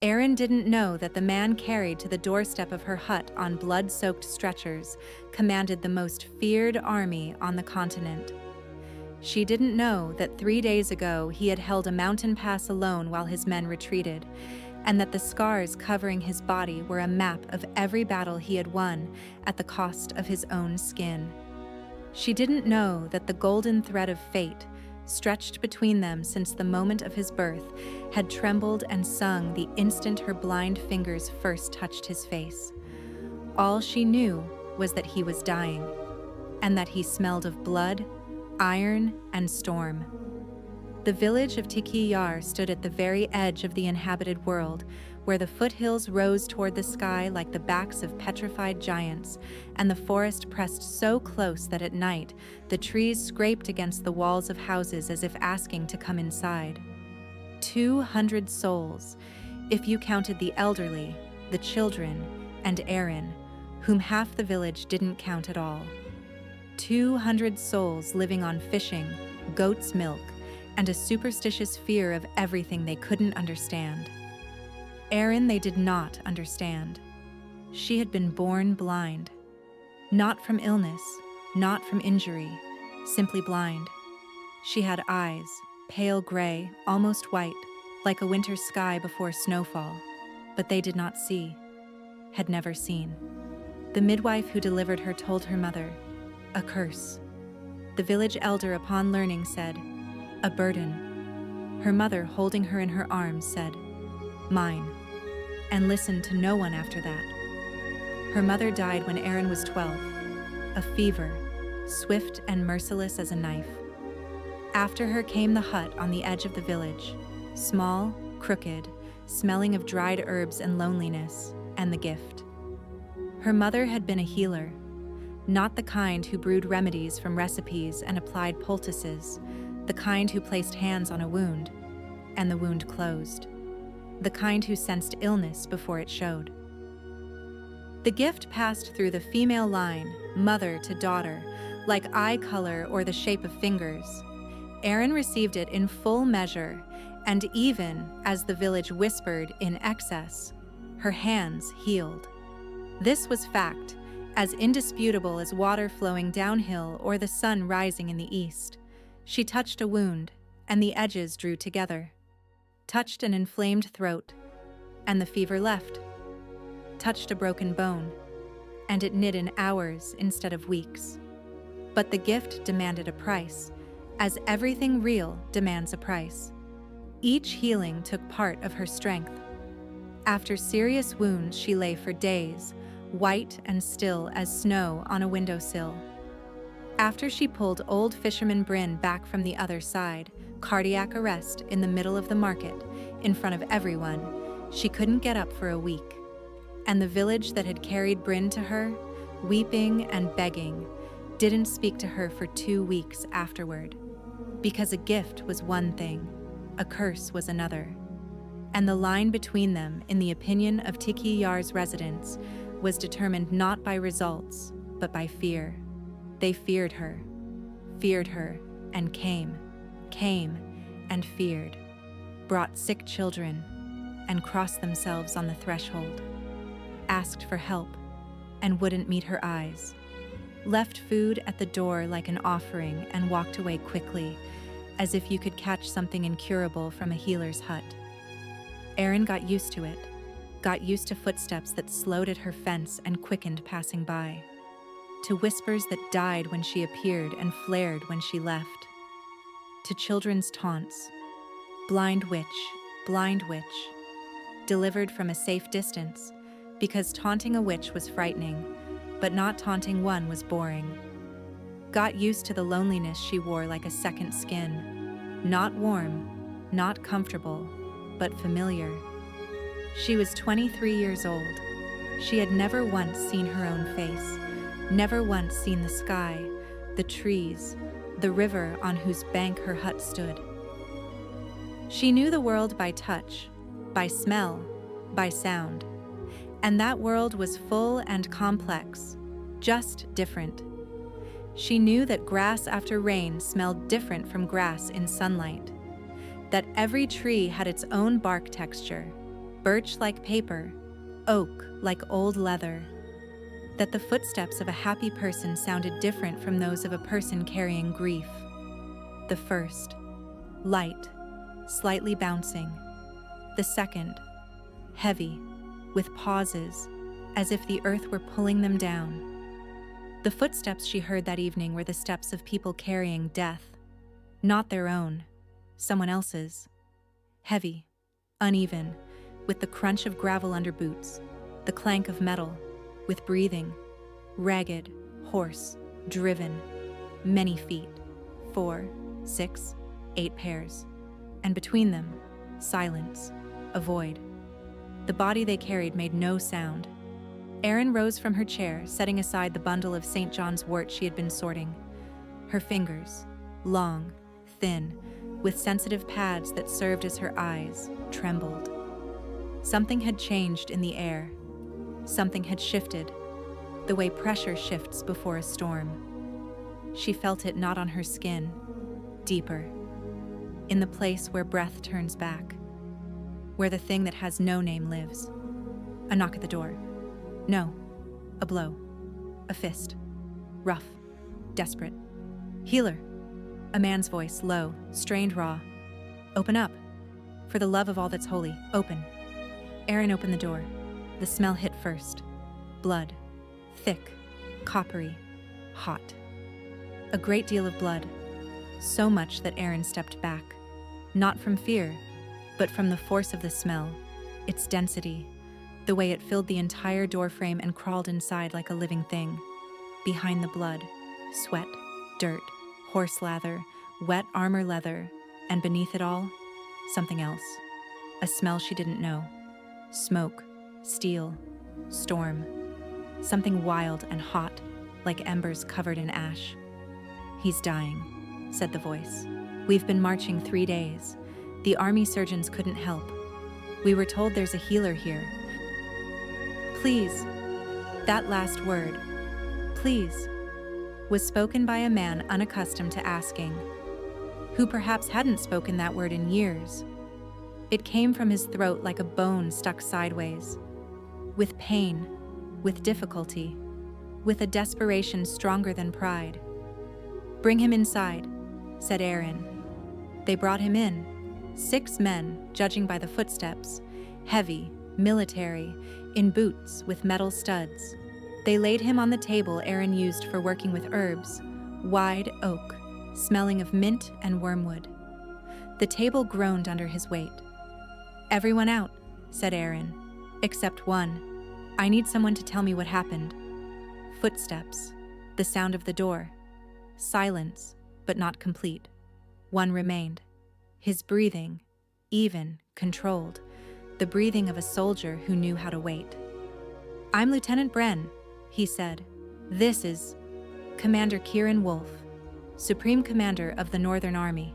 Airin didn't know that the man carried to the doorstep of her hut on blood-soaked stretchers commanded the most feared army on the continent. She didn't know that 3 days ago he had held a mountain pass alone while his men retreated, and that the scars covering his body were a map of every battle he had won at the cost of his own skin. She didn't know that the golden thread of fate, stretched between them since the moment of his birth, had trembled and sung the instant her blind fingers first touched his face. All she knew was that he was dying, and that he smelled of blood, iron, and storm. The village of Tikiyar stood at the very edge of the inhabited world, where the foothills rose toward the sky like the backs of petrified giants, and the forest pressed so close that at night the trees scraped against the walls of houses as if asking to come inside. 200 souls, if you counted the elderly, the children, and Airin, whom half the village didn't count at all. 200 souls living on fishing, goat's milk, and a superstitious fear of everything they couldn't understand. Airin they did not understand. She had been born blind. Not from illness, not from injury, simply blind. She had eyes, pale gray, almost white, like a winter sky before snowfall, but they did not see, had never seen. The midwife who delivered her told her mother, "A curse." The village elder, upon learning, said, "A burden." Her mother, holding her in her arms, said, "Mine," and listened to no one after that. Her mother died when Airin was 12, a fever, swift and merciless as a knife. After her came the hut on the edge of the village, small, crooked, smelling of dried herbs and loneliness, and the gift. Her mother had been a healer, not the kind who brewed remedies from recipes and applied poultices, the kind who placed hands on a wound, and the wound closed, the kind who sensed illness before it showed. The gift passed through the female line, mother to daughter, like eye color or the shape of fingers. Airin received it in full measure, and even as the village whispered in excess, her hands healed. This was fact, as indisputable as water flowing downhill or the sun rising in the east. She touched a wound, and the edges drew together. Touched an inflamed throat, and the fever left. Touched a broken bone, and it knit in hours instead of weeks. But the gift demanded a price, as everything real demands a price. Each healing took part of her strength. After serious wounds, she lay for days, white and still as snow on a windowsill. After she pulled old fisherman Bryn back from the other side, cardiac arrest in the middle of the market, in front of everyone, she couldn't get up for a week. And the village that had carried Bryn to her, weeping and begging, didn't speak to her for 2 weeks afterward. Because a gift was one thing, a curse was another. And the line between them, in the opinion of Tikiyar's residents, was determined not by results, but by fear. They feared her, and came, and feared, brought sick children, and crossed themselves on the threshold, asked for help, and wouldn't meet her eyes, left food at the door like an offering and walked away quickly, as if you could catch something incurable from a healer's hut. Airin got used to it, got used to footsteps that slowed at her fence and quickened passing by, to whispers that died when she appeared and flared when she left, to children's taunts, blind witch, delivered from a safe distance, because taunting a witch was frightening, but not taunting one was boring. Got used to the loneliness she wore like a second skin, not warm, not comfortable, but familiar. She was 23 years old. She had never once seen her own face, never once seen the sky, the trees, the river on whose bank her hut stood. She knew the world by touch, by smell, by sound, and that world was full and complex, just different. She knew that grass after rain smelled different from grass in sunlight, that every tree had its own bark texture, birch like paper, oak like old leather. That the footsteps of a happy person sounded different from those of a person carrying grief. The first, light, slightly bouncing. The second, heavy, with pauses, as if the earth were pulling them down. The footsteps she heard that evening were the steps of people carrying death, not their own, someone else's. Heavy, uneven, with the crunch of gravel under boots, the clank of metal, with breathing, ragged, hoarse, driven, many feet, 4, 6, 8 pairs, and between them, silence, a void. The body they carried made no sound. Airin rose from her chair, setting aside the bundle of St. John's wort she had been sorting. Her fingers, long, thin, with sensitive pads that served as her eyes, trembled. Something had changed in the air. Something had shifted, the way pressure shifts before a storm. She felt it not on her skin, deeper, in the place where breath turns back, where the thing that has no name lives. A knock at the door. No, a blow, a fist, rough, desperate. Healer, a man's voice, low, strained, raw. Open up. For the love of all that's holy, open. Airin opened the door. The smell hit first. Blood, thick, coppery, hot. A great deal of blood, so much that Airin stepped back, not from fear, but from the force of the smell, its density, the way it filled the entire doorframe and crawled inside like a living thing. Behind the blood, sweat, dirt, horse lather, wet armor leather, and beneath it all, something else. A smell she didn't know. Smoke, steel, storm. Something wild and hot, like embers covered in ash. He's dying, said the voice. We've been marching 3 days. The army surgeons couldn't help. We were told there's a healer here. Please. That last word, please, was spoken by a man unaccustomed to asking, who perhaps hadn't spoken that word in years. It came from his throat like a bone stuck sideways, with pain, with difficulty, with a desperation stronger than pride. Bring him inside, said Airin. They brought him in, 6 men, judging by the footsteps, heavy, military, in boots with metal studs. They laid him on the table Airin used for working with herbs, wide oak, smelling of mint and wormwood. The table groaned under his weight. Everyone out, said Airin, except one. I need someone to tell me what happened. Footsteps, the sound of the door. Silence, but not complete. One remained. His breathing, even, controlled, the breathing of a soldier who knew how to wait. I'm Lieutenant Bren, he said. This is Commander Kieran Wolfe, Supreme Commander of the Northern Army.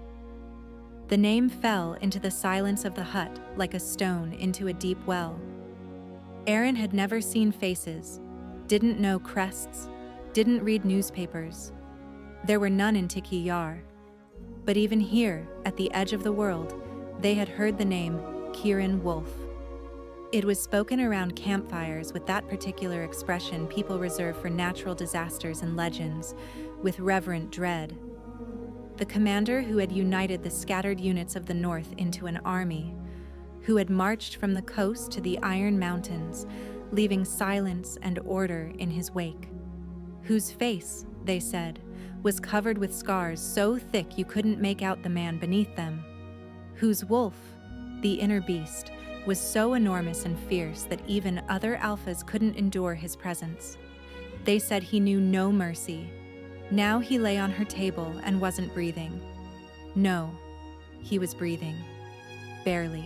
The name fell into the silence of the hut like a stone into a deep well. Airin had never seen faces, didn't know crests, didn't read newspapers. There were none in Tiki Yar. But even here, at the edge of the world, they had heard the name Kieran Wolfe. It was spoken around campfires with that particular expression people reserve for natural disasters and legends, with reverent dread. The commander who had united the scattered units of the North into an army, who had marched from the coast to the Iron Mountains, leaving silence and order in his wake, whose face, they said, was covered with scars so thick you couldn't make out the man beneath them, whose wolf, the inner beast, was so enormous and fierce that even other alphas couldn't endure his presence. They said he knew no mercy. Now he lay on her table and wasn't breathing. No, he was breathing. Barely.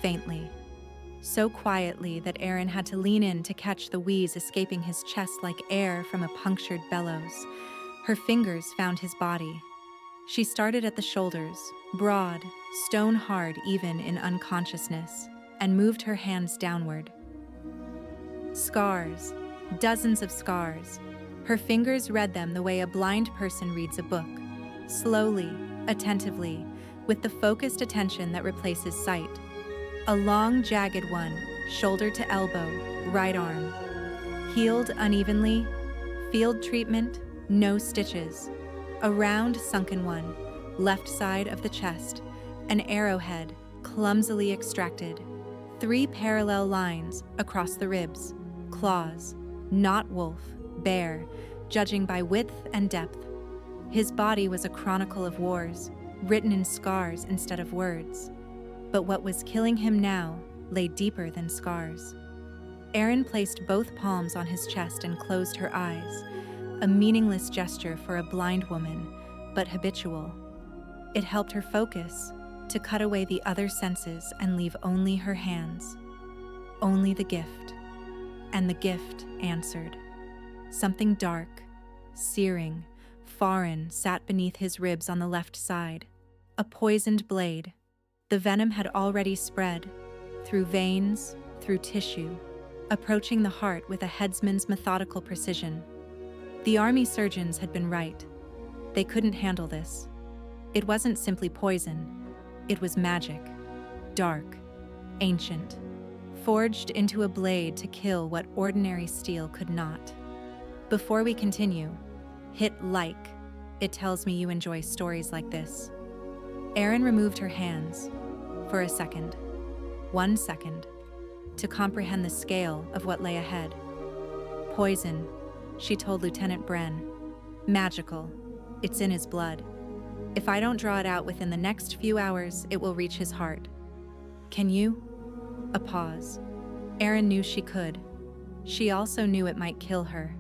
Faintly. So quietly that Airin had to lean in to catch the wheeze escaping his chest like air from a punctured bellows. Her fingers found his body. She started at the shoulders, broad, stone-hard even in unconsciousness, and moved her hands downward. Scars, dozens of scars. Her fingers read them the way a blind person reads a book, slowly, attentively, with the focused attention that replaces sight. A long, jagged one, shoulder to elbow, right arm. Healed unevenly, field treatment, no stitches. A round, sunken one, left side of the chest, an arrowhead, clumsily extracted. 3 parallel lines across the ribs, claws, not wolf, bear, judging by width and depth. His body was a chronicle of wars, written in scars instead of words. But what was killing him now lay deeper than scars. Airin placed both palms on his chest and closed her eyes, a meaningless gesture for a blind woman, but habitual. It helped her focus, to cut away the other senses and leave only her hands. Only the gift. And the gift answered. Something dark, searing, foreign sat beneath his ribs on the left side. A poisoned blade. The venom had already spread, through veins, through tissue, approaching the heart with a headsman's methodical precision. The army surgeons had been right. They couldn't handle this. It wasn't simply poison. It was magic, dark, ancient, forged into a blade to kill what ordinary steel could not. Before we continue, hit like. It tells me you enjoy stories like this. Airin removed her hands, for a second, 1 second, to comprehend the scale of what lay ahead. Poison, she told Lieutenant Bren. Magical, it's in his blood. If I don't draw it out within the next few hours, it will reach his heart. Can you? A pause. Airin knew she could. She also knew it might kill her.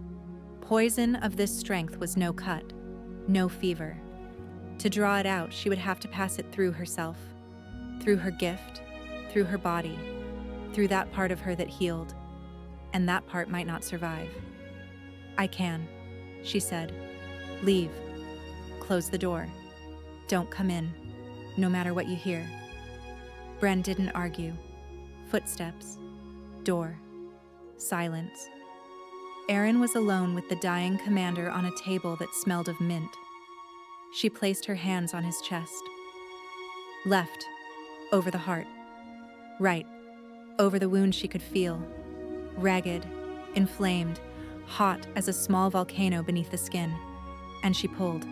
Poison of this strength was no cut, no fever. To draw it out, she would have to pass it through herself, through her gift, through her body, through that part of her that healed, and that part might not survive. I can, she said. Leave. Close the door. Don't come in, no matter what you hear. Bren didn't argue. Footsteps. Door. Silence. Airin was alone with the dying commander on a table that smelled of mint. She placed her hands on his chest. Left, over the heart. Right, over the wound she could feel. Ragged, inflamed, hot as a small volcano beneath the skin. And she pulled.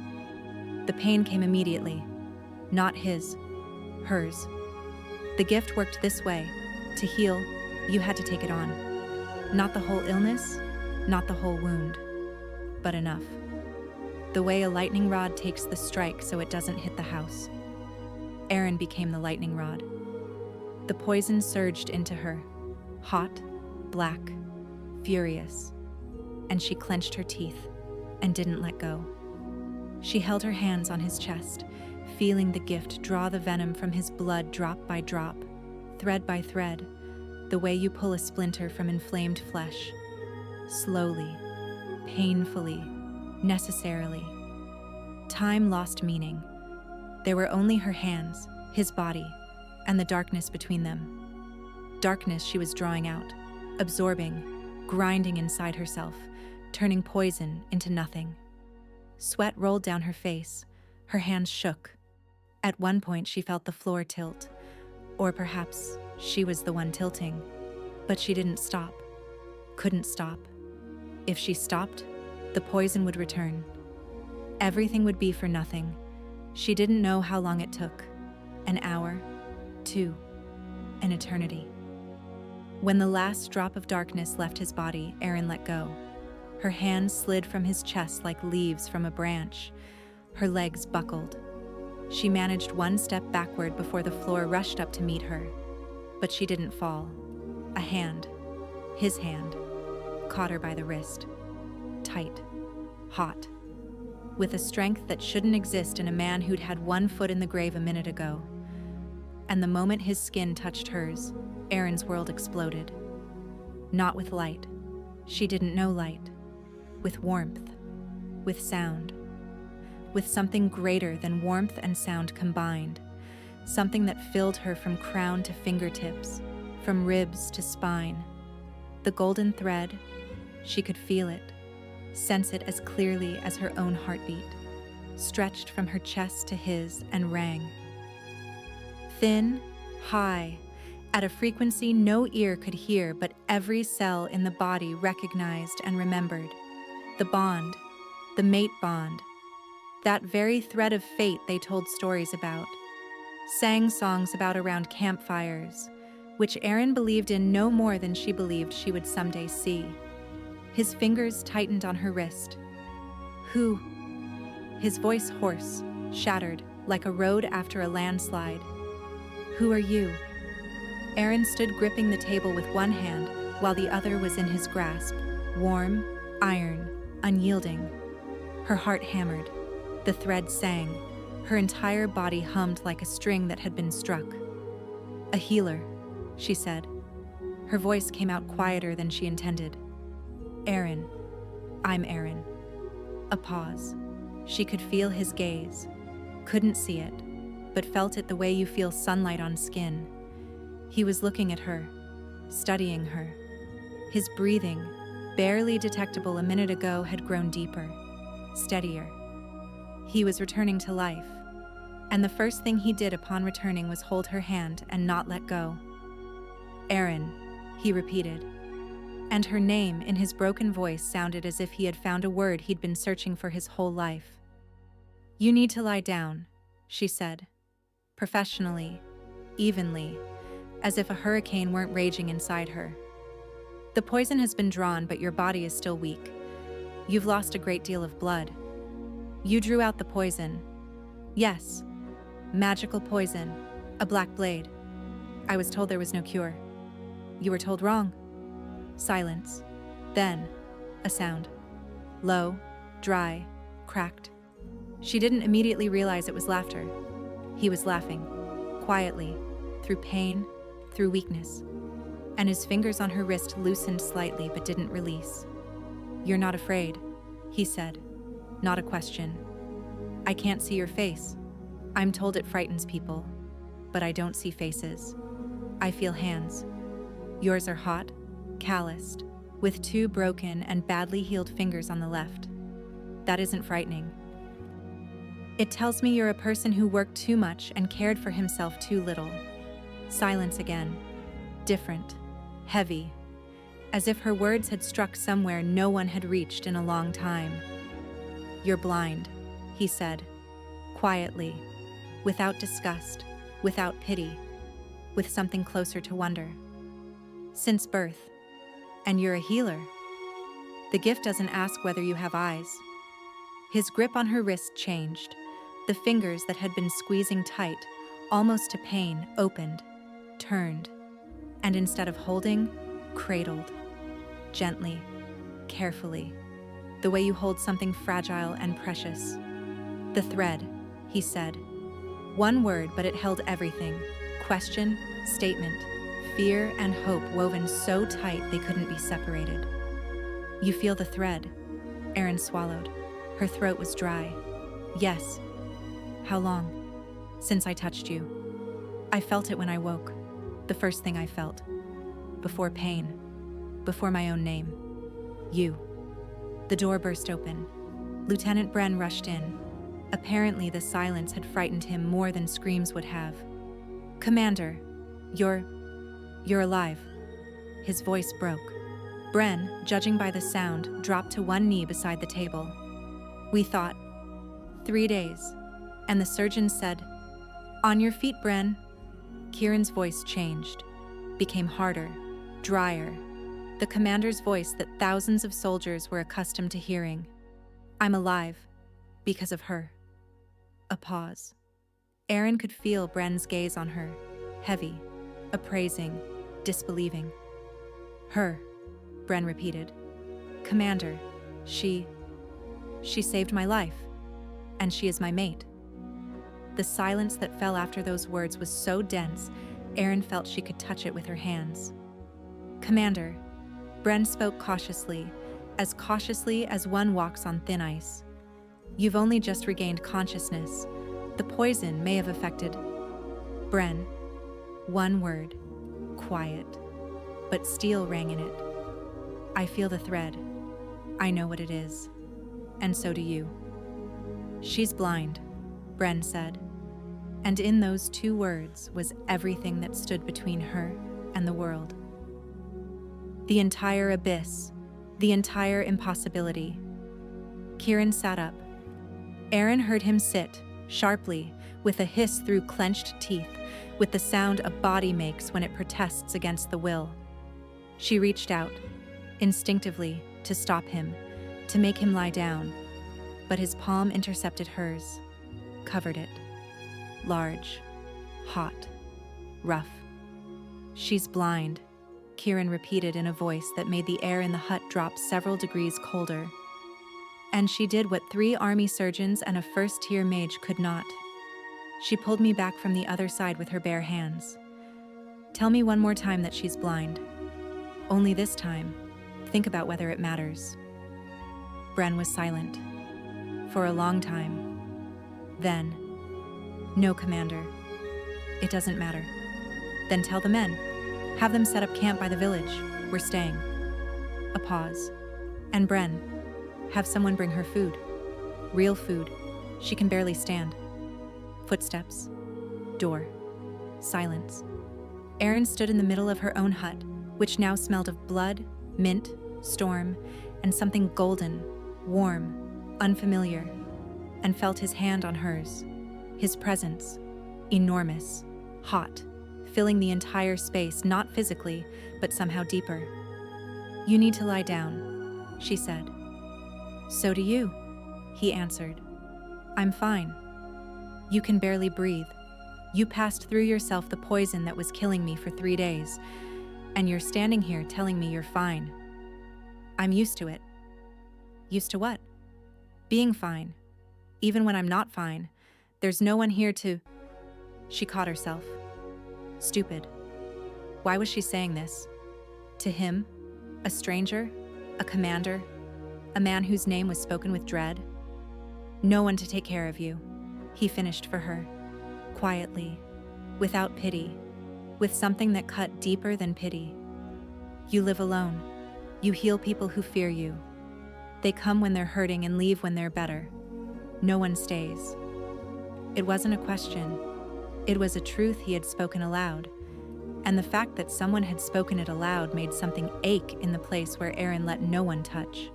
The pain came immediately. Not his, hers. The gift worked this way. To heal, you had to take it on. Not the whole illness, not the whole wound, but enough. The way a lightning rod takes the strike so it doesn't hit the house. Airin became the lightning rod. The poison surged into her, hot, black, furious, and she clenched her teeth and didn't let go. She held her hands on his chest, feeling the gift draw the venom from his blood drop by drop, thread by thread, the way you pull a splinter from inflamed flesh. Slowly, painfully, necessarily. Time lost meaning. There were only her hands, his body, and the darkness between them. Darkness she was drawing out, absorbing, grinding inside herself, turning poison into nothing. Sweat rolled down her face. Her hands shook. At one point she felt the floor tilt. Or perhaps she was the one tilting. But she didn't stop. Couldn't stop. If she stopped, the poison would return. Everything would be for nothing. She didn't know how long it took. An hour, 2, an eternity. When the last drop of darkness left his body, Airin let go. Her hands slid from his chest like leaves from a branch. Her legs buckled. She managed 1 step backward before the floor rushed up to meet her. But she didn't fall. A hand, his hand, caught her by the wrist. Tight, hot, with a strength that shouldn't exist in a man who'd had 1 foot in the grave a minute ago. And the moment his skin touched hers, Airin's world exploded. Not with light. She didn't know light. With warmth. With sound. With something greater than warmth and sound combined. Something that filled her from crown to fingertips, from ribs to spine. The golden thread, she could feel it, sense it as clearly as her own heartbeat, stretched from her chest to his and rang. Thin, high, at a frequency no ear could hear, but every cell in the body recognized and remembered. The bond, the mate bond, that very thread of fate they told stories about, sang songs about around campfires, which Airin believed in no more than she believed she would someday see. His fingers tightened on her wrist. Who? His voice hoarse, shattered, like a road after a landslide. Who are you? Airin stood gripping the table with one hand while the other was in his grasp, warm, iron, unyielding. Her heart hammered. The thread sang. Her entire body hummed like a string that had been struck. A healer, she said. Her voice came out quieter than she intended. Airin. I'm Airin. A pause. She could feel his gaze. Couldn't see it, but felt it the way you feel sunlight on skin. He was looking at her, studying her. His breathing, barely detectable a minute ago, had grown deeper, steadier. He was returning to life, and the first thing he did upon returning was hold her hand and not let go. Airin, he repeated, and her name in his broken voice sounded as if he had found a word he'd been searching for his whole life. You need to lie down, she said, professionally, evenly, as if a hurricane weren't raging inside her. The poison has been drawn, but your body is still weak. You've lost a great deal of blood. You drew out the poison. Yes, magical poison, a black blade. I was told there was no cure. You were told wrong. Silence. Then, a sound. Low, dry, cracked. She didn't immediately realize it was laughter. He was laughing, quietly, through pain, through weakness. And his fingers on her wrist loosened slightly but didn't release. You're not afraid, he said. Not a question. I can't see your face. I'm told it frightens people, but I don't see faces. I feel hands. Yours are hot, calloused, with 2 broken and badly healed fingers on the left. That isn't frightening. It tells me you're a person who worked too much and cared for himself too little. Silence again. Different. Heavy. As if her words had struck somewhere no one had reached in a long time. You're blind, he said, quietly, without disgust, without pity, with something closer to wonder. Since birth. And you're a healer. The gift doesn't ask whether you have eyes. His grip on her wrist changed. The fingers that had been squeezing tight, almost to pain, opened, turned, and instead of holding, cradled. Gently, carefully, the way you hold something fragile and precious. The thread, he said. One word, but it held everything. Question, statement, fear, and hope woven so tight they couldn't be separated. You feel the thread. Airin swallowed. Her throat was dry. Yes. How long? Since I touched you. I felt it when I woke. The first thing I felt. Before pain. Before my own name. You. The door burst open. Lieutenant Bren rushed in. Apparently the silence had frightened him more than screams would have. Commander, you're alive. His voice broke. Bren, judging by the sound, dropped to one knee beside the table. We thought. 3 days. And the surgeon said, On your feet, Bren. Kieran's voice changed, became harder, drier. The commander's voice that thousands of soldiers were accustomed to hearing. I'm alive, because of her. A pause. Airin could feel Bren's gaze on her, heavy, appraising, disbelieving. Her, Bren repeated. Commander, she saved my life, and she is my mate. The silence that fell after those words was so dense, Airin felt she could touch it with her hands. Commander, Bren spoke cautiously as one walks on thin ice. You've only just regained consciousness. The poison may have affected. Bren, one word, quiet, but steel rang in it. I feel the thread. I know what it is. And so do you. She's blind, Bren said. And in those 2 words was everything that stood between her and the world. The entire abyss, the entire impossibility. Kieran sat up. Airin heard him sit, sharply, with a hiss through clenched teeth, with the sound a body makes when it protests against the will. She reached out, instinctively, to stop him, to make him lie down, but his palm intercepted hers, covered it. Large, hot, rough. "She's blind," Kieran repeated in a voice that made the air in the hut drop several degrees colder. "And she did what 3 army surgeons and a first-tier mage could not. She pulled me back from the other side with her bare hands. Tell me one more time that she's blind. Only this time, think about whether it matters." Bren was silent. For a long time. Then, "No, Commander. It doesn't matter." "Then tell the men. Have them set up camp by the village. We're staying." A pause. "And Bren, have someone bring her food. Real food. She can barely stand." Footsteps. Door. Silence. Airin stood in the middle of her own hut, which now smelled of blood, mint, storm, and something golden, warm, unfamiliar, and felt his hand on hers. His presence, enormous, hot, filling the entire space, not physically, but somehow deeper. "You need to lie down," she said. "So do you," he answered. "I'm fine. You can barely breathe. You passed through yourself the poison that was killing me for 3 days, and you're standing here telling me you're fine. I'm used to it." "Used to what?" "Being fine. Even when I'm not fine, there's no one here to..." She caught herself. Stupid. Why was she saying this? To him? A stranger? A commander? A man whose name was spoken with dread? "No one to take care of you," he finished for her, quietly, without pity, with something that cut deeper than pity. "You live alone. You heal people who fear you. They come when they're hurting and leave when they're better. No one stays." It wasn't a question. It was a truth he had spoken aloud, and the fact that someone had spoken it aloud made something ache in the place where Airin let no one touch.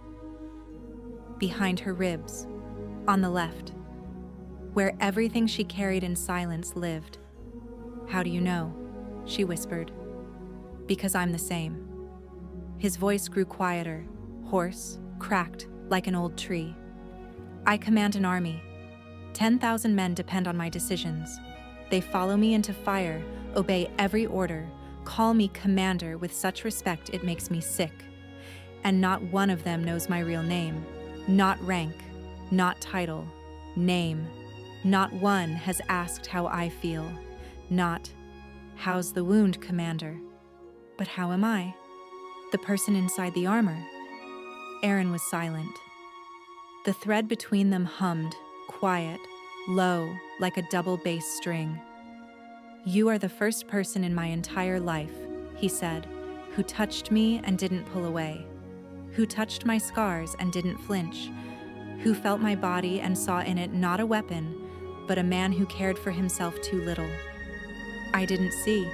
Behind her ribs, on the left, where everything she carried in silence lived. "How do you know?" she whispered. "Because I'm the same." His voice grew quieter, hoarse, cracked, like an old tree. "I command an army. 10,000 men depend on my decisions. They follow me into fire, obey every order, call me commander with such respect it makes me sick. And not one of them knows my real name, not rank, not title, name. Not one has asked how I feel, not, 'How's the wound, Commander?' But how am I? The person inside the armor." Airin was silent. The thread between them hummed, quiet, low, like a double bass string. "You are the first person in my entire life," he said, "who touched me and didn't pull away, who touched my scars and didn't flinch, who felt my body and saw in it not a weapon, but a man who cared for himself too little." "I didn't see,"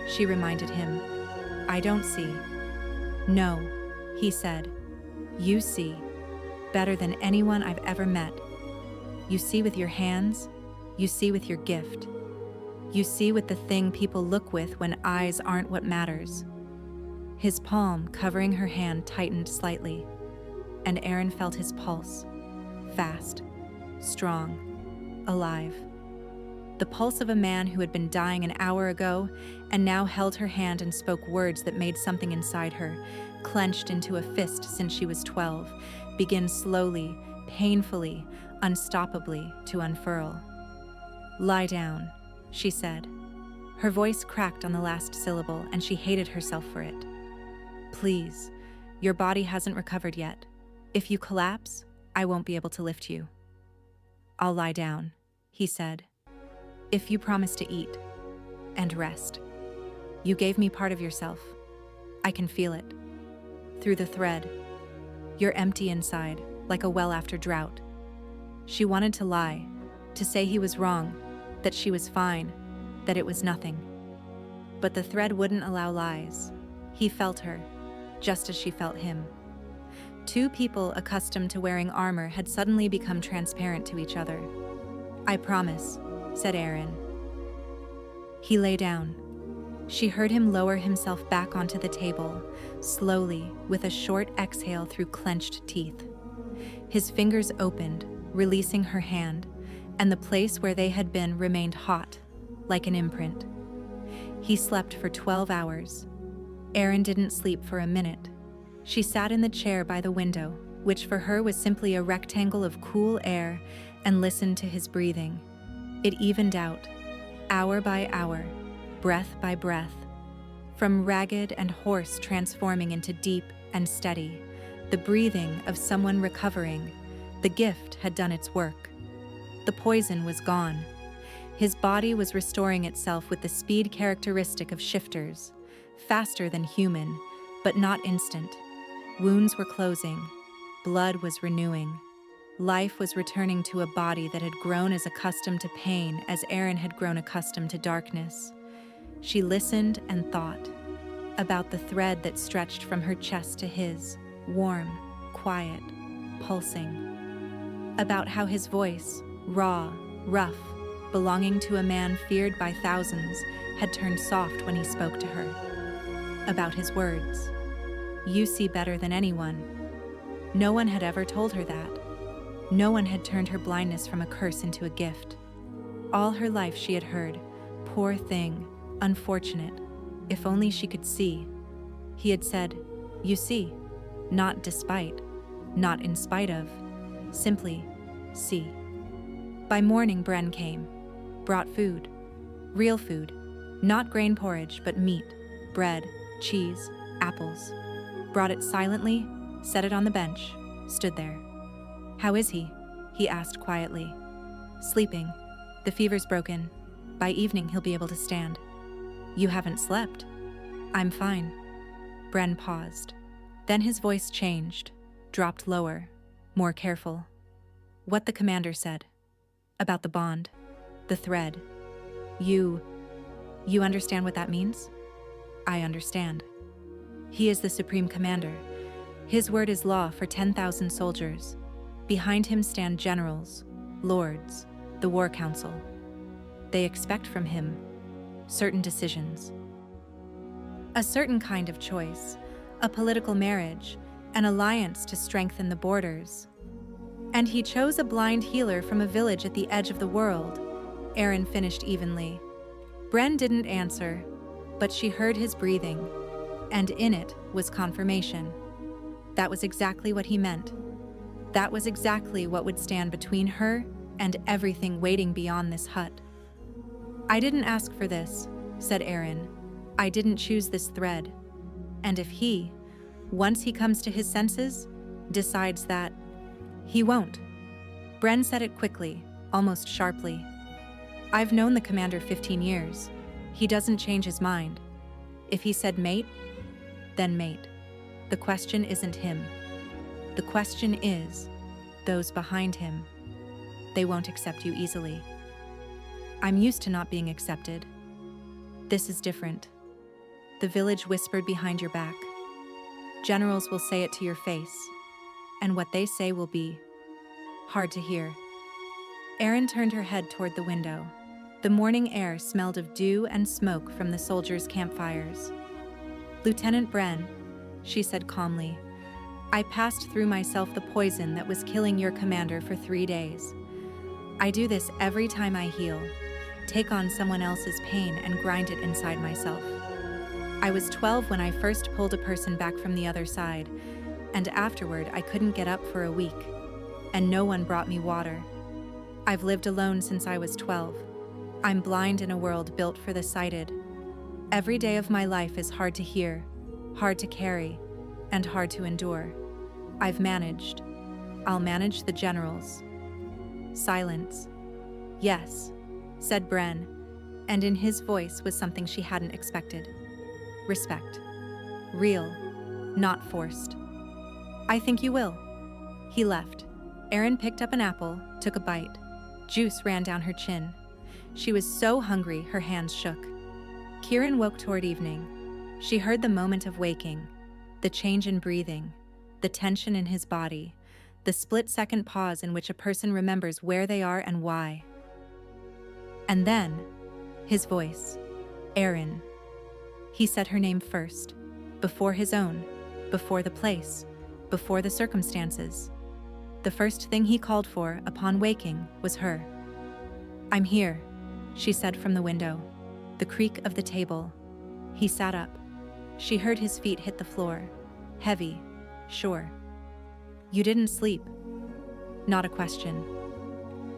she reminded him. "I don't see." "No," he said. "You see, better than anyone I've ever met. You see with your hands, you see with your gift. You see with the thing people look with when eyes aren't what matters." His palm, covering her hand, tightened slightly, and Airin felt his pulse, fast, strong, alive. The pulse of a man who had been dying an hour ago and now held her hand and spoke words that made something inside her, clenched into a fist since she was 12, begin slowly, painfully, unstoppably to unfurl. "Lie down," she said. Her voice cracked on the last syllable, and she hated herself for it. "Please, your body hasn't recovered yet. If you collapse, I won't be able to lift you." "I'll lie down," he said. "If you promise to eat and rest. You gave me part of yourself. I can feel it. Through the thread. You're empty inside, like a well after drought." She wanted to lie, to say he was wrong, that she was fine, that it was nothing. But the thread wouldn't allow lies. He felt her, just as she felt him. Two people accustomed to wearing armor had suddenly become transparent to each other. "I promise," said Airin. He lay down. She heard him lower himself back onto the table, slowly, with a short exhale through clenched teeth. His fingers opened, releasing her hand, and the place where they had been remained hot, like an imprint. He slept for 12 hours. Airin didn't sleep for a minute. She sat in the chair by the window, which for her was simply a rectangle of cool air, and listened to his breathing. It evened out, hour by hour, breath by breath, from ragged and hoarse transforming into deep and steady, the breathing of someone recovering. The gift had done its work. The poison was gone. His body was restoring itself with the speed characteristic of shifters, faster than human, but not instant. Wounds were closing. Blood was renewing. Life was returning to a body that had grown as accustomed to pain as Airin had grown accustomed to darkness. She listened and thought about the thread that stretched from her chest to his, warm, quiet, pulsing. About how his voice, raw, rough, belonging to a man feared by thousands, had turned soft when he spoke to her. About his words. "You see better than anyone." No one had ever told her that. No one had turned her blindness from a curse into a gift. All her life she had heard, "Poor thing, unfortunate, if only she could see." He had said, "You see," not despite, not in spite of, simply, see. By morning Bren came, brought food, real food, not grain porridge but meat, bread, cheese, apples. Brought it silently, set it on the bench, stood there. "How is he?" he asked quietly. "Sleeping. The fever's broken. By evening he'll be able to stand." "You haven't slept." "I'm fine." Bren paused. Then his voice changed, dropped lower, more careful. "What the commander said. About the bond. The thread. You understand what that means?" "I understand. He is the supreme commander. His word is law for 10,000 soldiers. Behind him stand generals, lords, the war council. They expect from him certain decisions. A certain kind of choice, a political marriage, an alliance to strengthen the borders. And he chose a blind healer from a village at the edge of the world," Airin finished evenly. Bren didn't answer, but she heard his breathing, and in it was confirmation. That was exactly what he meant. That was exactly what would stand between her and everything waiting beyond this hut. "I didn't ask for this," said Airin. "I didn't choose this thread. And if he, once he comes to his senses, decides that he won't." Bren said it quickly, almost sharply. "I've known the commander 15 years. He doesn't change his mind. If he said mate, then mate. The question isn't him. The question is those behind him. They won't accept you easily. I'm used to not being accepted. This is different." The village whispered behind your back. "Generals will say it to your face, and what they say will be hard to hear." Airin turned her head toward the window. The morning air smelled of dew and smoke from the soldiers' campfires. "Lieutenant Bren," she said calmly, "I passed through myself the poison that was killing your commander for 3 days. I do this every time I heal, take on someone else's pain and grind it inside myself. I was 12 when I first pulled a person back from the other side, and afterward I couldn't get up for a week, and no one brought me water. I've lived alone since I was 12. I'm blind in a world built for the sighted. Every day of my life is hard to hear, hard to carry, and hard to endure. I've managed. I'll manage the generals." Silence. "Yes," said Bren, and in his voice was something she hadn't expected. Respect. Real, not forced. "I think you will." He left. Airin picked up an apple, took a bite. Juice ran down her chin. She was so hungry her hands shook. Kieran woke toward evening. She heard the moment of waking, the change in breathing, the tension in his body, the split-second pause in which a person remembers where they are and why. And then, his voice, Airin. He said her name first, before his own, before the place, before the circumstances. The first thing he called for upon waking was her. "I'm here," she said from the window, the creak of the table. He sat up. She heard his feet hit the floor, heavy, sure. "You didn't sleep." "Not a question."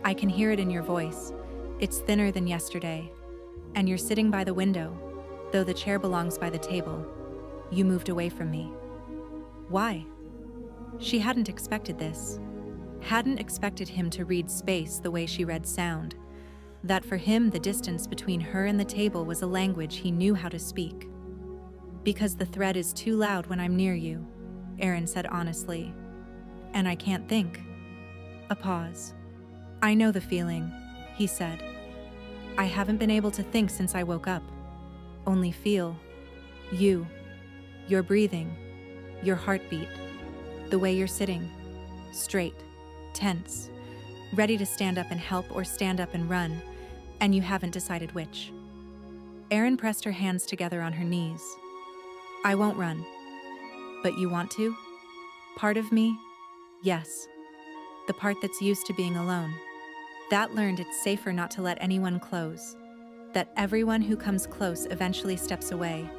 "I can hear it in your voice. It's thinner than yesterday. And you're sitting by the window, though the chair belongs by the table. You moved away from me." Why? She hadn't expected this. Hadn't expected him to read space the way she read sound. That for him the distance between her and the table was a language he knew how to speak. "Because the thread is too loud when I'm near you," Airin said honestly. "And I can't think." A pause. "I know the feeling," he said. "I haven't been able to think since I woke up. Only feel. You. Your breathing. Your heartbeat. The way you're sitting. Straight. Tense. Ready to stand up and help or stand up and run. And you haven't decided which." Airin pressed her hands together on her knees. "I won't run." "But you want to?" "Part of me? Yes. The part that's used to being alone. That learned it's safer not to let anyone close. That everyone who comes close eventually steps away.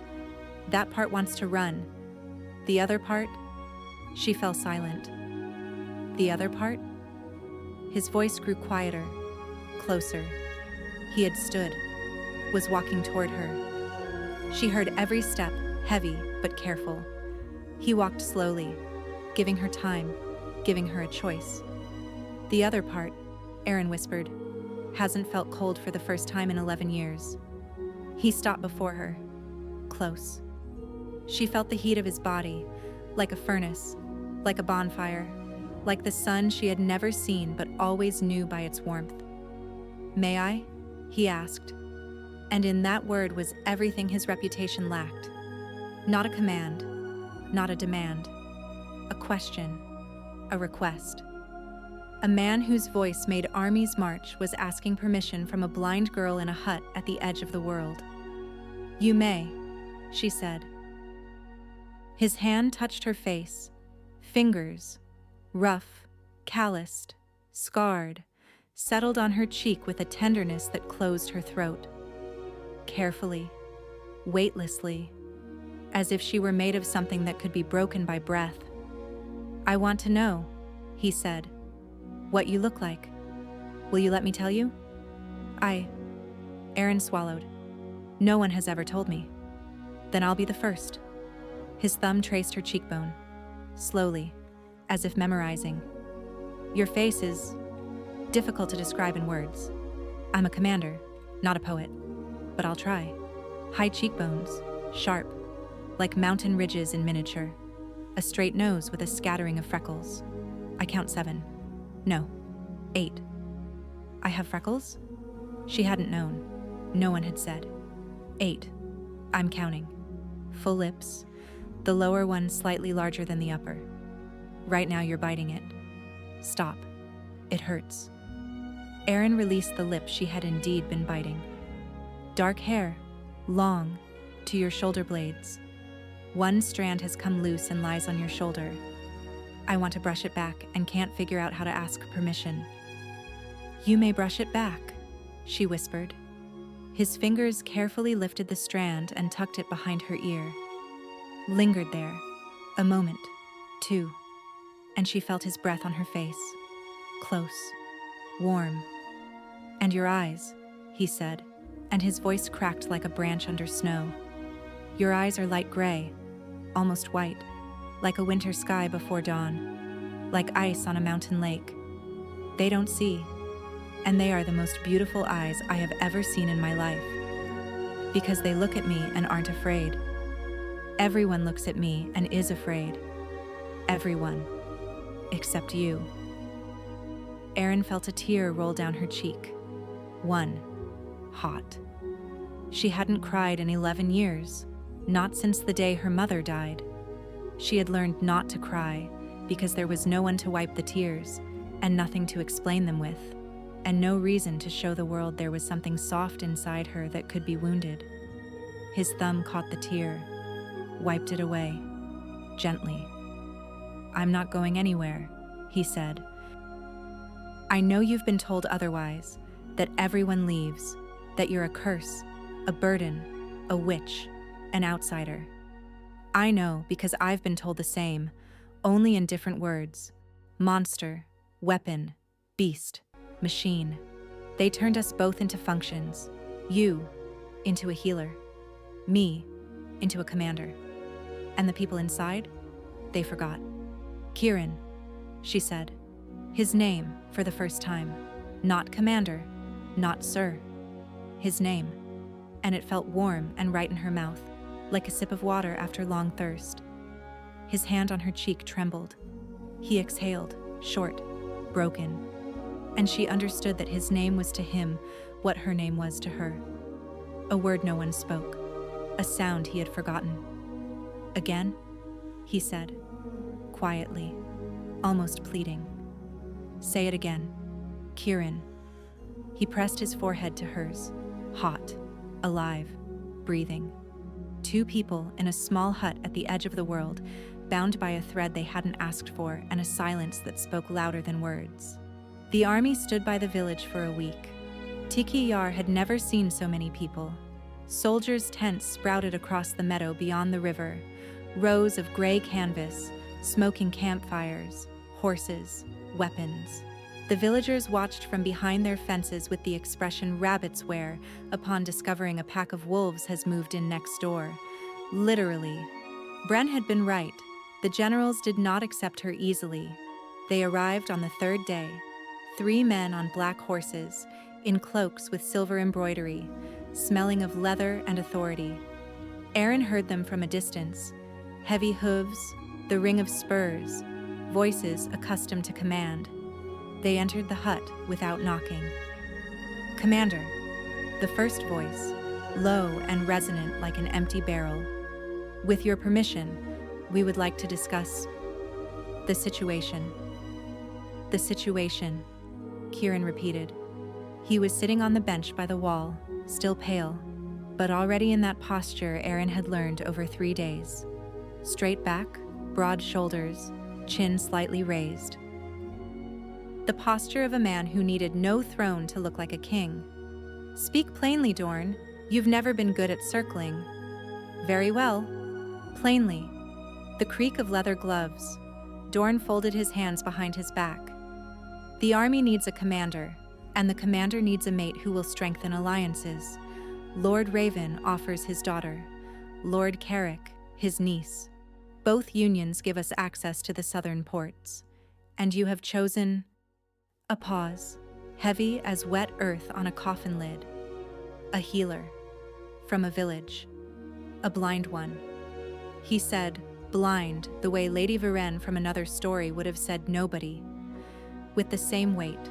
That part wants to run. The other part?" She fell silent. "The other part?" His voice grew quieter, closer. He had stood, was walking toward her. She heard every step, heavy but careful. He walked slowly, giving her time, giving her a choice. "The other part," Airin whispered, "hasn't felt cold for the first time in 11 years. He stopped before her, close. She felt the heat of his body, like a furnace, like a bonfire, like the sun she had never seen but always knew by its warmth. "May I?" he asked. And in that word was everything his reputation lacked. Not a command, not a demand. A question, a request. A man whose voice made armies march was asking permission from a blind girl in a hut at the edge of the world. "You may," she said. His hand touched her face, fingers, rough, calloused, scarred, settled on her cheek with a tenderness that closed her throat. Carefully, weightlessly, as if she were made of something that could be broken by breath. "I want to know," he said, "what you look like. Will you let me tell you?" Airin swallowed. "No one has ever told me." "Then I'll be the first." His thumb traced her cheekbone, slowly, as if memorizing. "Your face is difficult to describe in words. I'm a commander, not a poet, but I'll try. High cheekbones, sharp, like mountain ridges in miniature. A straight nose with a scattering of freckles. I count 7. No, 8. I have freckles?" She hadn't known. No one had said. 8. I'm counting. Full lips, the lower one slightly larger than the upper. Right now you're biting it. Stop. It hurts. Airin released the lip she had indeed been biting. "Dark hair, long, to your shoulder blades. One strand has come loose and lies on your shoulder. I want to brush it back and can't figure out how to ask permission." "You may brush it back," she whispered. His fingers carefully lifted the strand and tucked it behind her ear. Lingered there, a moment, 2, and she felt his breath on her face. Close, warm. "And your eyes," he said, and his voice cracked like a branch under snow. "Your eyes are light gray, almost white, like a winter sky before dawn, like ice on a mountain lake. They don't see, and they are the most beautiful eyes I have ever seen in my life. Because they look at me and aren't afraid. Everyone looks at me and is afraid. Everyone, except you." Airin felt a tear roll down her cheek. 1. hot. She hadn't cried in 11 years, not since the day her mother died. She had learned not to cry because there was no one to wipe the tears and nothing to explain them with, and no reason to show the world there was something soft inside her that could be wounded. His thumb caught the tear, wiped it away, gently. "I'm not going anywhere," he said. "I know you've been told otherwise, that everyone leaves, that you're a curse, a burden, a witch, an outsider. I know because I've been told the same, only in different words. Monster, weapon, beast, machine. They turned us both into functions. You, into a healer. Me, into a commander. And the people inside? They forgot. Kieran," she said. His name for the first time. Not commander, not sir. His name. And it felt warm and right in her mouth, like a sip of water after long thirst. His hand on her cheek trembled. He exhaled, short, broken. And she understood that his name was to him what her name was to her. A word no one spoke, a sound he had forgotten. "Again?" he said, quietly, almost pleading. "Say it again. Kieran." He pressed his forehead to hers, hot, alive, breathing. Two people in a small hut at the edge of the world, bound by a thread they hadn't asked for and a silence that spoke louder than words. The army stood by the village for a week. Tiki Yar had never seen so many people. Soldiers' tents sprouted across the meadow beyond the river, rows of gray canvas, smoking campfires, horses, weapons. The villagers watched from behind their fences with the expression rabbits wear upon discovering a pack of wolves has moved in next door. Literally. Bren had been right. The generals did not accept her easily. They arrived on the third day, 3 men on black horses, in cloaks with silver embroidery, smelling of leather and authority. Airin heard them from a distance. Heavy hooves, the ring of spurs, voices accustomed to command. They entered the hut without knocking. "Commander," the first voice, low and resonant like an empty barrel. "With your permission, we would like to discuss the situation." "The situation," Kieran repeated. He was sitting on the bench by the wall, still pale, but already in that posture Airin had learned over 3 days. Straight back, broad shoulders, chin slightly raised. The posture of a man who needed no throne to look like a king. "Speak plainly, Dorn. You've never been good at circling." "Very well. Plainly." The creak of leather gloves. Dorn folded his hands behind his back. "The army needs a commander, and the commander needs a mate who will strengthen alliances. Lord Raven offers his daughter, Lord Carrick, his niece. Both unions give us access to the southern ports. And you have chosen..." A pause, heavy as wet earth on a coffin lid. "A healer. From a village. A blind one." He said, blind, the way Lady Viren from another story would have said nobody. With the same weight,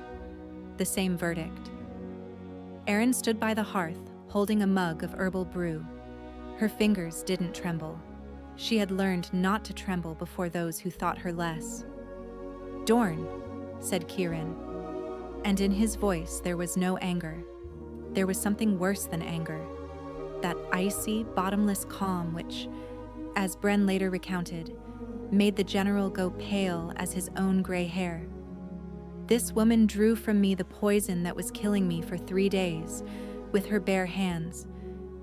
the same verdict. Airin stood by the hearth, holding a mug of herbal brew. Her fingers didn't tremble. She had learned not to tremble before those who thought her less. "Dorn," said Kieran, and in his voice there was no anger. There was something worse than anger, that icy, bottomless calm which, as Bren later recounted, made the general go pale as his own gray hair. "This woman drew from me the poison that was killing me for 3 days, with her bare hands.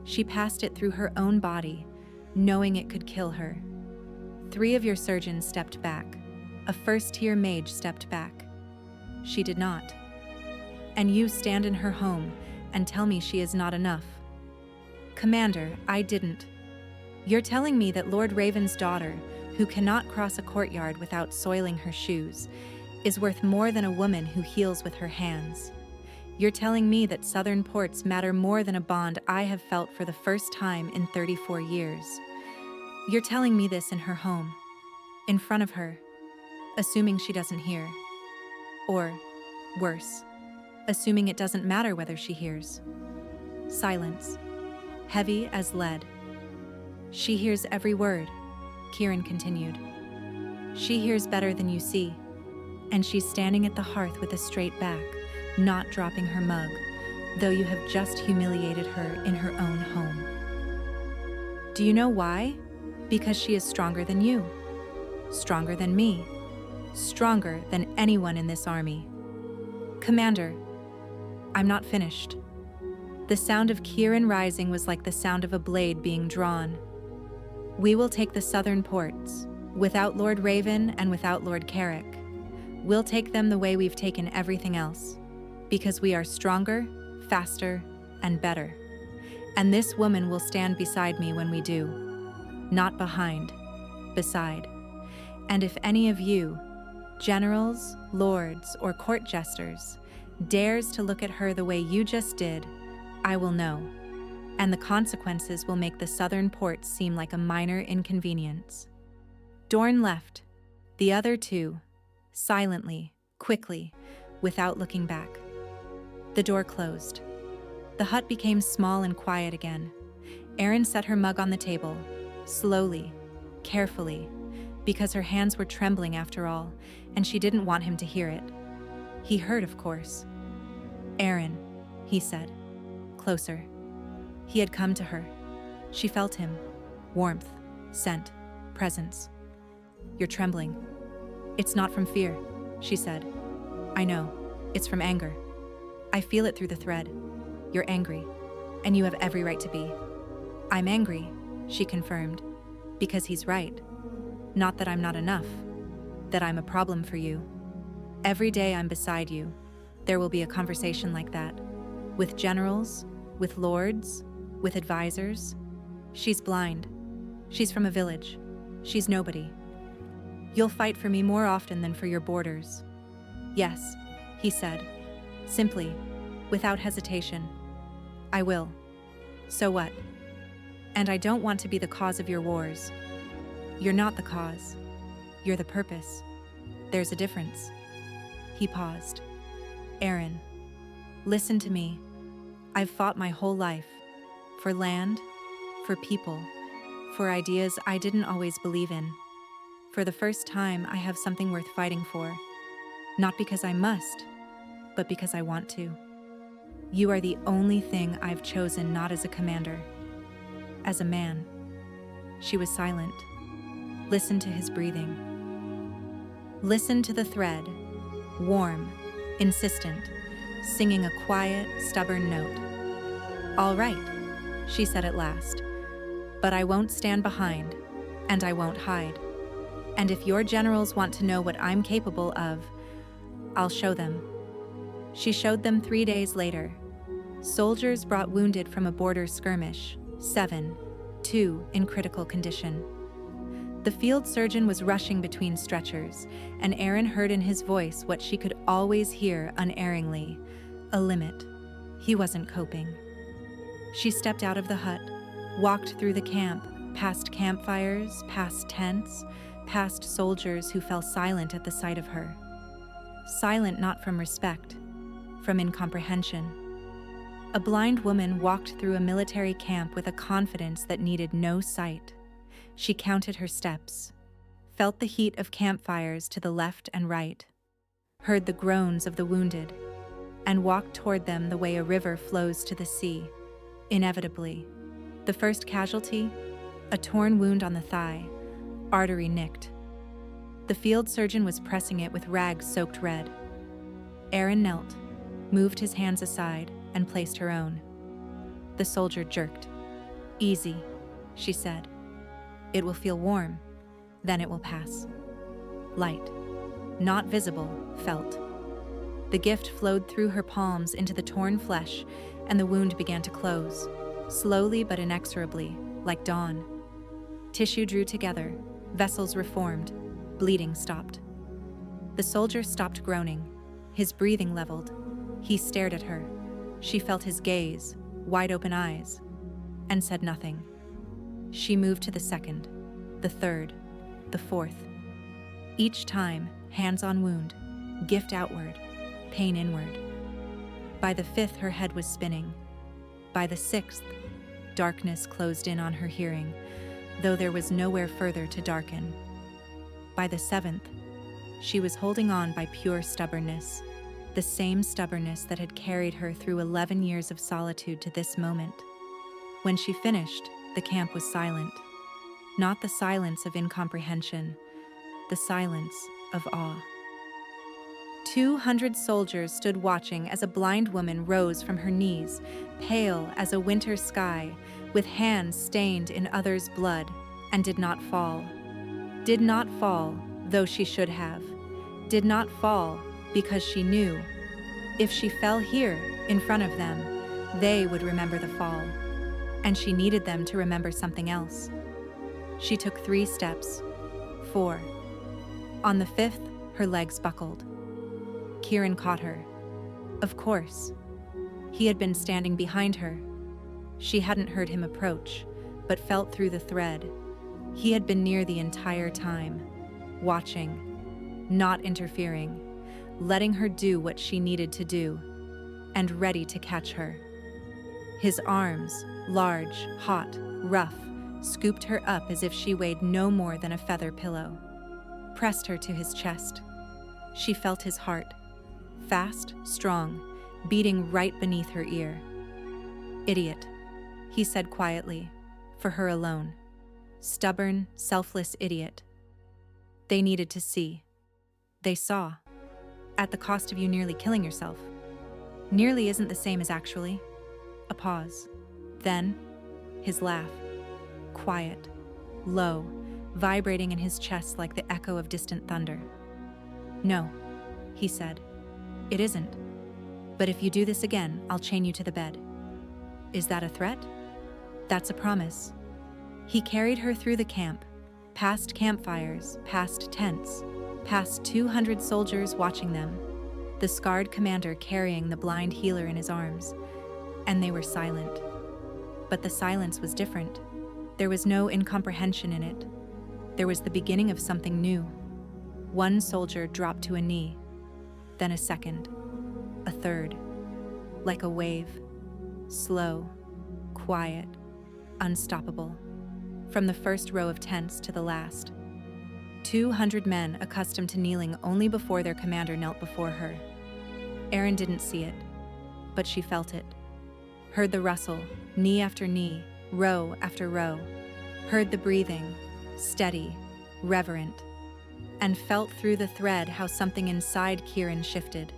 She passed it through her own body, knowing it could kill her. 3 of your surgeons stepped back. A first-tier mage stepped back. She did not. And you stand in her home and tell me she is not enough." "Commander, I didn't. You're telling me that Lord Raven's daughter, who cannot cross a courtyard without soiling her shoes, is worth more than a woman who heals with her hands. You're telling me that southern ports matter more than a bond I have felt for the first time in 34 years. You're telling me this in her home, in front of her, assuming she doesn't hear. Or, worse, assuming it doesn't matter whether she hears." Silence. Heavy as lead. She hears every word, Kieran continued. She hears better than you see. And she's standing at the hearth with a straight back, not dropping her mug, though you have just humiliated her in her own home. Do you know why? Because she is stronger than you, stronger than me, stronger than anyone in this army. Commander, I'm not finished. The sound of Kieran rising was like the sound of a blade being drawn. We will take the southern ports, without Lord Raven and without Lord Carrick. We'll take them the way we've taken everything else, because we are stronger, faster, and better. And this woman will stand beside me when we do. Not behind, beside. And if any of you, generals, lords, or court jesters, dares to look at her the way you just did, I will know. And the consequences will make the southern ports seem like a minor inconvenience. Dorn left. The other two, silently, quickly, without looking back. The door closed. The hut became small and quiet again. Airin set her mug on the table, slowly, carefully, because her hands were trembling after all, and she didn't want him to hear it. He heard, of course. Airin, he said, closer. He had come to her. She felt him. Warmth, scent, presence. You're trembling. It's not from fear, she said. I know. It's from anger. I feel it through the thread. You're angry, and you have every right to be. I'm angry, she confirmed, because he's right. Not that I'm not enough, that I'm a problem for you. Every day I'm beside you, there will be a conversation like that. With generals, with lords, with advisors. She's blind. She's from a village. She's nobody. You'll fight for me more often than for your borders. Yes, he said, simply, without hesitation. I will. So what? And I don't want to be the cause of your wars. You're not the cause. You're the purpose. There's a difference. He paused. Airin, listen to me. I've fought my whole life. For land, for people, for ideas I didn't always believe in. For the first time, I have something worth fighting for. Not because I must, but because I want to. You are the only thing I've chosen not as a commander. As a man. She was silent. Listen to his breathing. Listen to the thread, warm, insistent, singing a quiet, stubborn note. All right, she said at last, but I won't stand behind, and I won't hide. And if your generals want to know what I'm capable of, I'll show them. She showed them 3 days later. Soldiers brought wounded from a border skirmish, 7, 2 in critical condition. The field surgeon was rushing between stretchers, and Airin heard in his voice what she could always hear unerringly, a limit. He wasn't coping. She stepped out of the hut, walked through the camp, past campfires, past tents, past soldiers who fell silent at the sight of her. Silent not from respect, from incomprehension. A blind woman walked through a military camp with a confidence that needed no sight. She counted her steps, felt the heat of campfires to the left and right, heard the groans of the wounded, and walked toward them the way a river flows to the sea. Inevitably, the first casualty, a torn wound on the thigh, artery nicked. The field surgeon was pressing it with rags soaked red. Airin knelt, moved his hands aside, and placed her own. The soldier jerked. Easy, she said. It will feel warm, then it will pass. Light, not visible, felt. The gift flowed through her palms into the torn flesh, and the wound began to close, slowly but inexorably, like dawn. Tissue drew together, vessels reformed, bleeding stopped. The soldier stopped groaning, his breathing leveled. He stared at her. She felt his gaze, wide-open eyes, and said nothing. She moved to the second, the third, the fourth. Each time, hands on wound, gift outward, pain inward. By the fifth, her head was spinning. By the 6th, darkness closed in on her hearing, though there was nowhere further to darken. By the 7th, she was holding on by pure stubbornness, the same stubbornness that had carried her through 11 years of solitude to this moment. When she finished, the camp was silent. Not the silence of incomprehension, the silence of awe. 200 soldiers stood watching as a blind woman rose from her knees, pale as a winter sky, with hands stained in others' blood, and did not fall. Did not fall, though she should have. Did not fall because she knew, if she fell here, in front of them, they would remember the fall. And she needed them to remember something else. She took 3 steps, 4. On the 5th, her legs buckled. Kieran caught her. Of course. He had been standing behind her. She hadn't heard him approach, but felt through the thread. He had been near the entire time, watching, not interfering, letting her do what she needed to do, and ready to catch her. His arms, large, hot, rough, scooped her up as if she weighed no more than a feather pillow, pressed her to his chest. She felt his heart, fast, strong, beating right beneath her ear. "Idiot," he said quietly, for her alone. Stubborn, selfless idiot. They needed to see. They saw. At the cost of you nearly killing yourself. Nearly isn't the same as actually. A pause. Then, his laugh. Quiet, low, vibrating in his chest like the echo of distant thunder. "No," he said. "It isn't. But if you do this again, I'll chain you to the bed." "Is that a threat?" "That's a promise." He carried her through the camp, past campfires, past tents, past 200 soldiers watching them, the scarred commander carrying the blind healer in his arms, and they were silent. But the silence was different. There was no incomprehension in it. There was the beginning of something new. One soldier dropped to a knee, then a second, a third, like a wave, slow, quiet, unstoppable, from the first row of tents to the last. 200 men accustomed to kneeling only before their commander knelt before her. Airin didn't see it, but she felt it. Heard the rustle, knee after knee, row after row. Heard the breathing, steady, reverent, and felt through the thread how something inside Kieran shifted.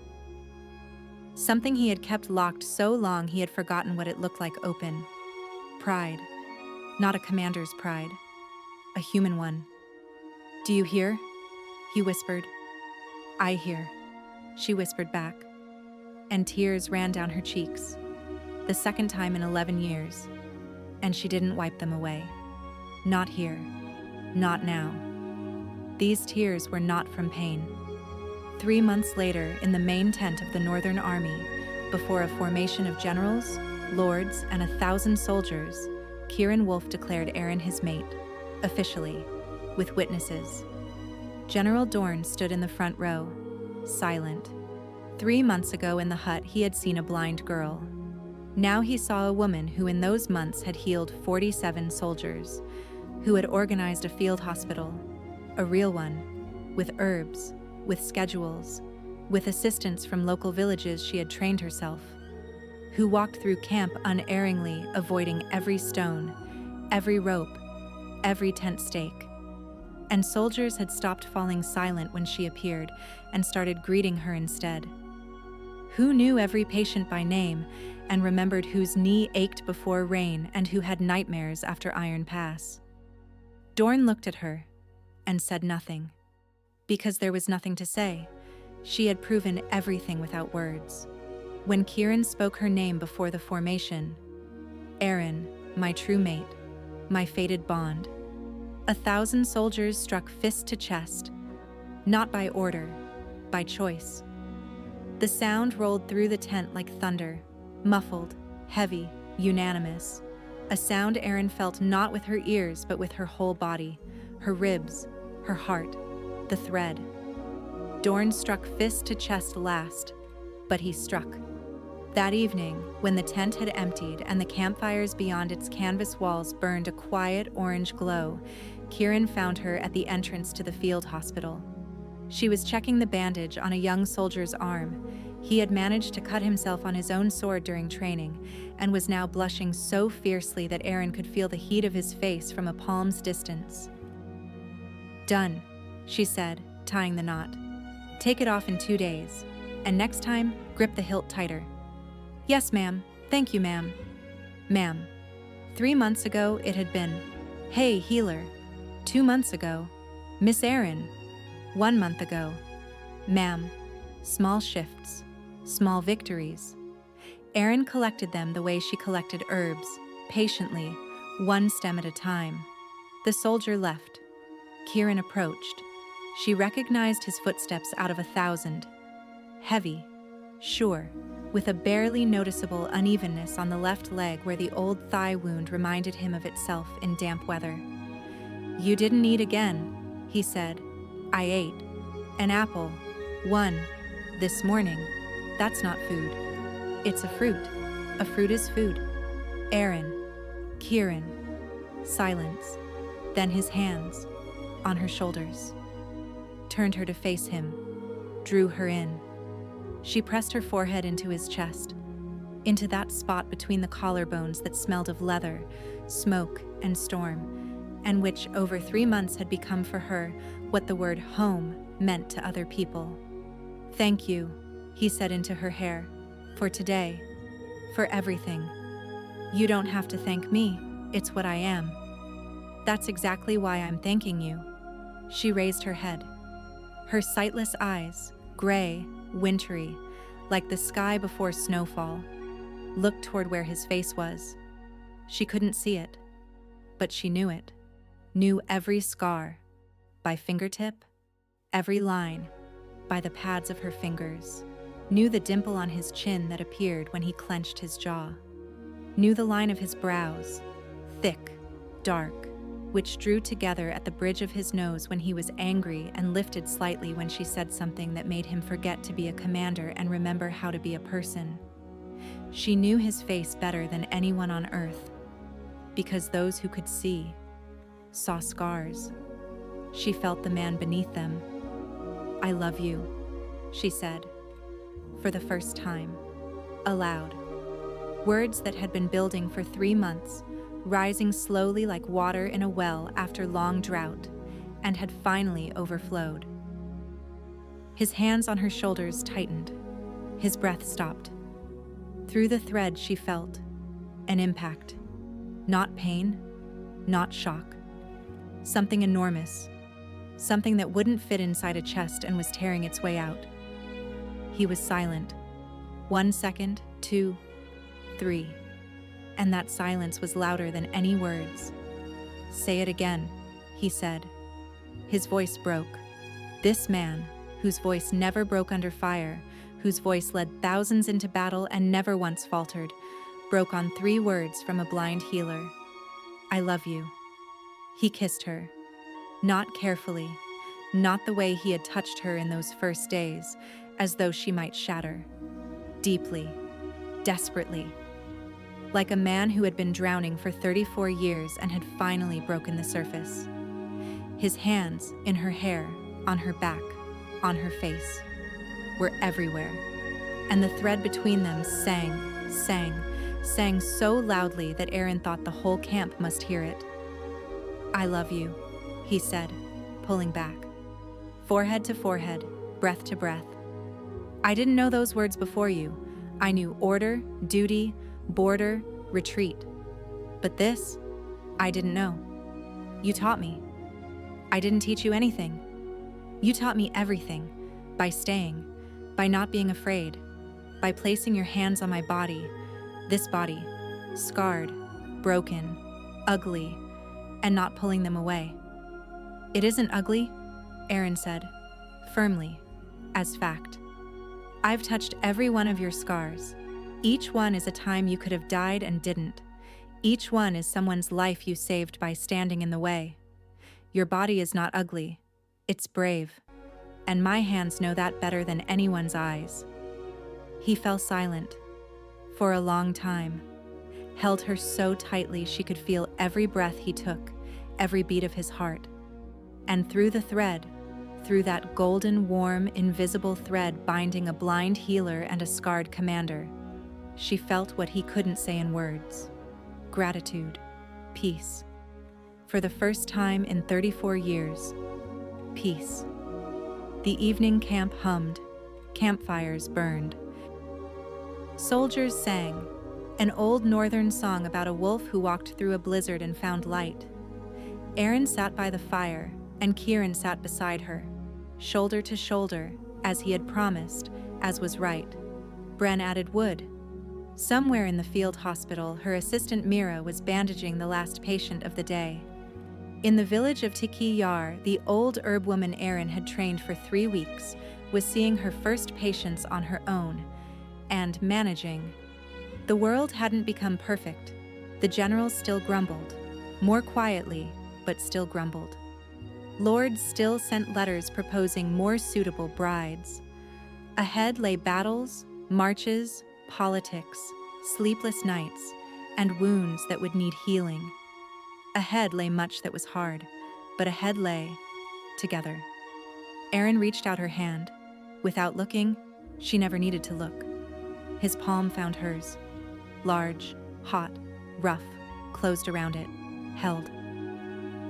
Something he had kept locked so long he had forgotten what it looked like open. Pride. Not a commander's pride. A human one. "Do you hear?" he whispered. "I hear," she whispered back, and tears ran down her cheeks, the second time in 11 years, and she didn't wipe them away. Not here. Not now. These tears were not from pain. 3 months later, in the main tent of the Northern Army, before a formation of generals, lords, and 1,000 soldiers, Kieran Wolfe declared Airin his mate, officially, with witnesses. General Dorn stood in the front row, silent. 3 months ago in the hut he had seen a blind girl. Now he saw a woman who in those months had healed 47 soldiers, who had organized a field hospital, a real one, with herbs, with schedules, with assistance from local villages she had trained herself, who walked through camp unerringly, avoiding every stone, every rope, every tent stake. And soldiers had stopped falling silent when she appeared and started greeting her instead. Who knew every patient by name and remembered whose knee ached before rain and who had nightmares after Iron Pass? Dorn looked at her and said nothing, because there was nothing to say. She had proven everything without words. When Kieran spoke her name before the formation, "Airin, my true mate, my fated bond," 1,000 soldiers struck fist to chest, not by order, by choice. The sound rolled through the tent like thunder, muffled, heavy, unanimous, a sound Airin felt not with her ears but with her whole body, her ribs, her heart, the thread. Dorn struck fist to chest last, but he struck. That evening, when the tent had emptied and the campfires beyond its canvas walls burned a quiet orange glow, Kieran found her at the entrance to the field hospital. She was checking the bandage on a young soldier's arm. He had managed to cut himself on his own sword during training and was now blushing so fiercely that Airin could feel the heat of his face from a palm's distance. "Done," she said, tying the knot. "Take it off in 2 days, and next time, grip the hilt tighter." "Yes, ma'am. Thank you, ma'am." "Ma'am." 3 months ago, it had been, "Hey, healer." 2 months ago, "Miss Airin." 1 month ago, "Ma'am." Small shifts, small victories. Airin collected them the way she collected herbs, patiently, one stem at a time. The soldier left. Kieran approached. She recognized his footsteps out of 1,000. Heavy, sure, with a barely noticeable unevenness on the left leg where the old thigh wound reminded him of itself in damp weather. "You didn't eat again," he said. "I ate. An apple. 1. This morning. That's not food. It's a fruit. A fruit is food." Airin. Kieran. Silence. Then his hands, on her shoulders. Turned her to face him. Drew her in. She pressed her forehead into his chest, into that spot between the collarbones that smelled of leather, smoke, and storm, and which over 3 months had become for her what the word home meant to other people. "Thank you," he said into her hair, "for today, for everything. You don't have to thank me, it's what I am." "That's exactly why I'm thanking you." She raised her head. Her sightless eyes, gray, wintry, like the sky before snowfall, looked toward where his face was. She couldn't see it, but she knew it, knew every scar, by fingertip, every line, by the pads of her fingers, knew the dimple on his chin that appeared when he clenched his jaw, knew the line of his brows, thick, dark, which drew together at the bridge of his nose when he was angry and lifted slightly when she said something that made him forget to be a commander and remember how to be a person. She knew his face better than anyone on earth, because those who could see saw scars. She felt the man beneath them. "I love you," she said, for the first time, aloud. Words that had been building for 3 months, rising slowly like water in a well after long drought, and had finally overflowed. His hands on her shoulders tightened. His breath stopped. Through the thread she felt an impact. Not pain, not shock. Something enormous. Something that wouldn't fit inside a chest and was tearing its way out. He was silent. 1 second, 2, 3. And that silence was louder than any words. "Say it again," he said. His voice broke. This man, whose voice never broke under fire, whose voice led thousands into battle and never once faltered, broke on 3 words from a blind healer. "I love you." He kissed her. Not carefully, not the way he had touched her in those first days, as though she might shatter. Deeply, desperately. Like a man who had been drowning for 34 years and had finally broken the surface. His hands in her hair, on her back, on her face, were everywhere, and the thread between them sang so loudly that Airin thought the whole camp must hear it. "I love you," he said, pulling back. Forehead to forehead, breath to breath. "I didn't know those words before you. I knew order, duty, border, retreat. But this, I didn't know. You taught me. I didn't teach you anything. You taught me everything, by staying, by not being afraid, by placing your hands on my body, this body, scarred, broken, ugly, and not pulling them away." "It isn't ugly," Airin said, firmly, as fact. "I've touched every one of your scars. Each one is a time you could have died and didn't. Each one is someone's life you saved by standing in the way. Your body is not ugly. It's brave. And my hands know that better than anyone's eyes." He fell silent. for a long time, held her so tightly she could feel every breath he took, every beat of his heart. And through the thread, through that golden, warm, invisible thread binding a blind healer and a scarred commander, she felt what he couldn't say in words: gratitude, peace. For the first time in 34 years, peace. The evening camp hummed, campfires burned. Soldiers sang, an old northern song about a wolf who walked through a blizzard and found light. Airin sat by the fire, and Kieran sat beside her, shoulder to shoulder, as he had promised, as was right. Bren added wood. Somewhere in the field hospital, her assistant Mira was bandaging the last patient of the day. In the village of Tiki Yar, the old herb woman Airin had trained for 3 weeks, was seeing her first patients on her own, and managing. The world hadn't become perfect. The generals still grumbled, more quietly, but still grumbled. Lords still sent letters proposing more suitable brides. Ahead lay battles, marches, politics, sleepless nights, and wounds that would need healing. Ahead lay much that was hard, but ahead lay together. Airin reached out her hand. Without looking, she never needed to look. His palm found hers. Large, hot, rough, closed around it, held.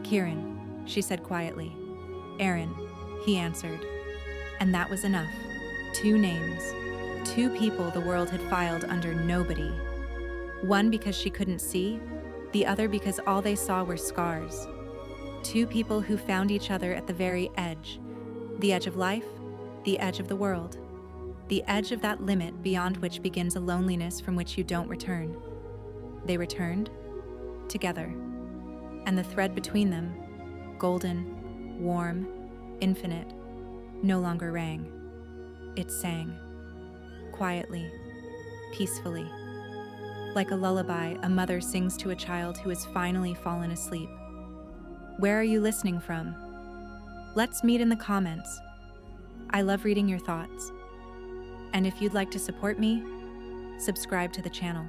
"Kieran," she said quietly. "Airin," he answered. And that was enough. 2 names. 2 people the world had filed under nobody. One because she couldn't see, the other because all they saw were scars. 2 people who found each other at the very edge. The edge of life, the edge of the world. The edge of that limit beyond which begins a loneliness from which you don't return. They returned, together. And the thread between them, golden, warm, infinite, no longer rang. It sang. Quietly, peacefully. Like a lullaby a mother sings to a child who has finally fallen asleep. Where are you listening from? Let's meet in the comments. I love reading your thoughts. And if you'd like to support me, subscribe to the channel.